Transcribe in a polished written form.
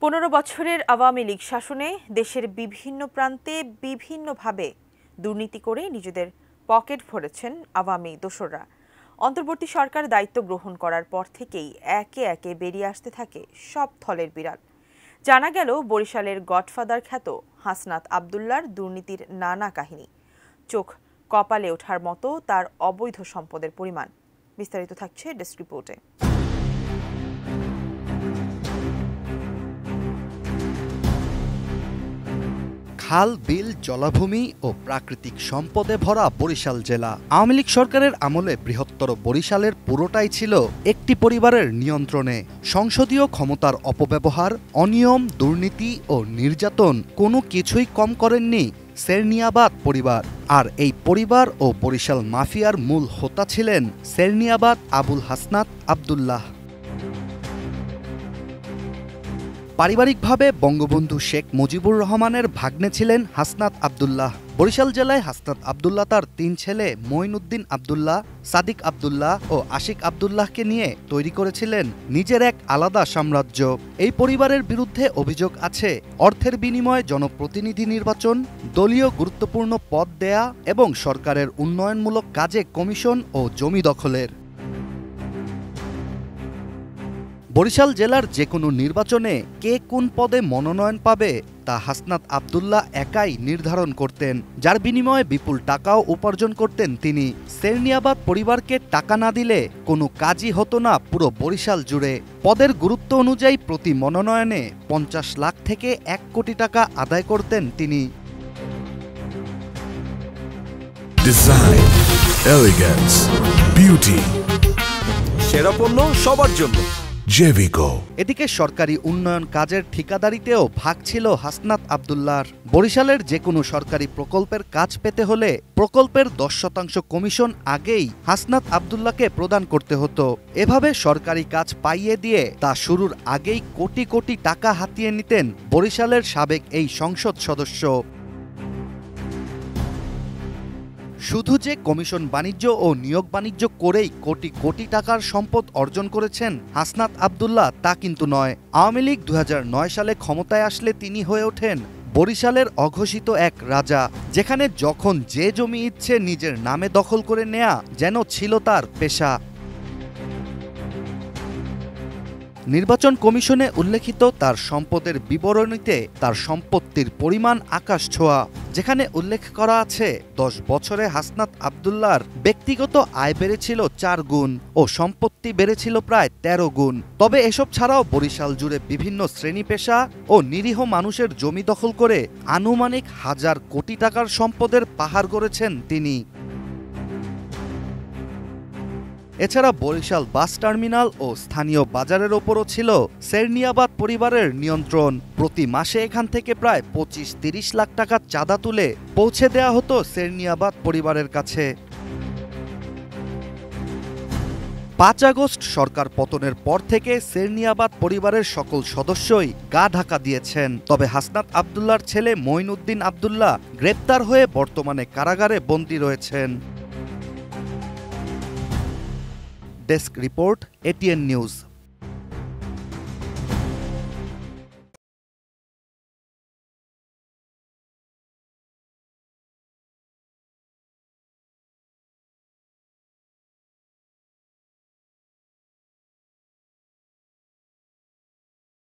15 বছরের আওয়ামী লীগ শাসনে দেশের বিভিন্ন প্রান্তে বিভিন্নভাবে দুর্নীতি করে নিজেদের পকেট ভরেছেন আওয়ামী দোসররা। অন্তর্বর্তী সরকার দায়িত্ব গ্রহণ করার পর থেকেই একে একে বেরিয়ে আসতে থাকে সব থলের বিড়াল। জানা গেল বরিশালের গডফাদার খ্যাত হাসনাত আব্দুল্লাহর দুর্নীতির নানা কাহিনী। চোখ কপালে ওঠার মতো তার অবৈধ সম্পদের পরিমাণ। বিস্তারিত থাকছে ডেস্ক রিপোর্টে। খাল, বিল, জলাভূমি ও প্রাকৃতিক সম্পদে ভরা বরিশাল জেলা। আওয়ামী লীগ সরকারের আমলে বৃহত্তর বরিশালের পুরোটাই ছিল একটি পরিবারের নিয়ন্ত্রণে। সংসদীয় ক্ষমতার অপব্যবহার, অনিয়ম, দুর্নীতি ও নির্যাতন কোনো কিছুই কম করেননি সেরনিয়াবাদ পরিবার। আর এই পরিবার ও বরিশাল মাফিয়ার মূল হোতা ছিলেন সেরনিয়াবাদ আবুল হাসনাত আব্দুল্লাহ। পারিবারিকভাবে বঙ্গবন্ধু শেখ মুজিবুর রহমানের ভাগ্নে ছিলেন হাসনাত আব্দুল্লাহ। বরিশাল জেলায় হাসনাত আব্দুল্লাহ তার 3 ছেলে মঈনুদ্দিন আব্দুল্লাহ, সাদিক আব্দুল্লাহ ও আশিক আব্দুল্লাহকে নিয়ে তৈরি করেছিলেন নিজের এক আলাদা সাম্রাজ্য। এই পরিবারের বিরুদ্ধে অভিযোগ আছে অর্থের বিনিময়ে জনপ্রতিনিধি নির্বাচন, দলীয় গুরুত্বপূর্ণ পদ দেয়া এবং সরকারের উন্নয়নমূলক কাজে কমিশন ও জমি দখলের। বরিশাল জেলার যে কোনো নির্বাচনে কে কোন পদে মনোনয়ন পাবে তা হাসনাত আব্দুল্লাহ একাই নির্ধারণ করতেন, যার বিনিময়ে বিপুল টাকাও উপার্জন করতেন তিনি। সেরনিয়াবাদ পরিবারকে টাকা না দিলে কোনো কাজই হতো না পুরো বরিশাল জুড়ে। পদের গুরুত্ব অনুযায়ী প্রতি মনোনয়নে 50 লাখ থেকে 1 কোটি টাকা আদায় করতেন তিনি। ডিজাইন, এলিগেন্স, বিউটি, সেরা পণ্য সবার জন্য জেভিকো। এদিকে সরকারি উন্নয়ন কাজের ঠিকাদারিতেও ভাগ ছিল হাসনাত আব্দুল্লাহর। বরিশালের যে কোনো সরকারি প্রকল্পের কাজ পেতে হলে প্রকল্পের 10% কমিশন আগেই হাসনাত আব্দুল্লাহকে প্রদান করতে হতো। এভাবে সরকারি কাজ পাইয়ে দিয়ে তা শুরুর আগেই কোটি কোটি টাকা হাতিয়ে নিতেন বরিশালের সাবেক এই সংসদ সদস্য। শুধু যে কমিশন বাণিজ্য ও নিয়োগ বাণিজ্য করেই কোটি কোটি টাকার সম্পদ অর্জন করেছেন হাসনাত আব্দুল্লাহ তা কিন্তু নয়। আওয়ামী লীগ 2009 সালে ক্ষমতায় আসলে তিনি হয়ে ওঠেন বরিশালের অঘোষিত এক রাজা, যেখানে যখন যে জমি ইচ্ছে নিজের নামে দখল করে নেয়া যেন ছিল তার পেশা। নির্বাচন কমিশনে উল্লেখিত তার সম্পদের বিবরণীতে তার সম্পত্তির পরিমাণ আকাশ ছোঁয়া, যেখানে উল্লেখ করা আছে 10 বছরে হাসনাত আব্দুল্লাহর ব্যক্তিগত আয় বেড়েছিল 4 গুণ ও সম্পত্তি বেড়েছিল প্রায় 13 গুণ। তবে এসব ছাড়াও বরিশাল জুড়ে বিভিন্ন শ্রেণী পেশা ও নিরীহ মানুষের জমি দখল করে আনুমানিক 1000 কোটি টাকার সম্পদের পাহাড় গড়েছেন তিনি। এছাড়া বরিশাল বাস টার্মিনাল ও স্থানীয় বাজারের ওপরও ছিল সেরনিয়াবাদ পরিবারের নিয়ন্ত্রণ। প্রতি মাসে এখান থেকে প্রায় 25-30 লাখ টাকা চাঁদা তুলে পৌঁছে দেয়া হতো সেরনিয়াবাদ পরিবারের কাছে। 5 আগস্ট সরকার পতনের পর থেকে সেরনিয়াবাদ পরিবারের সকল সদস্যই গা ঢাকা দিয়েছেন। তবে হাসনাত আব্দুল্লাহর ছেলে মঈনুদ্দিন আব্দুল্লাহ গ্রেপ্তার হয়ে বর্তমানে কারাগারে বন্দী রয়েছেন। Desk report, ATN news.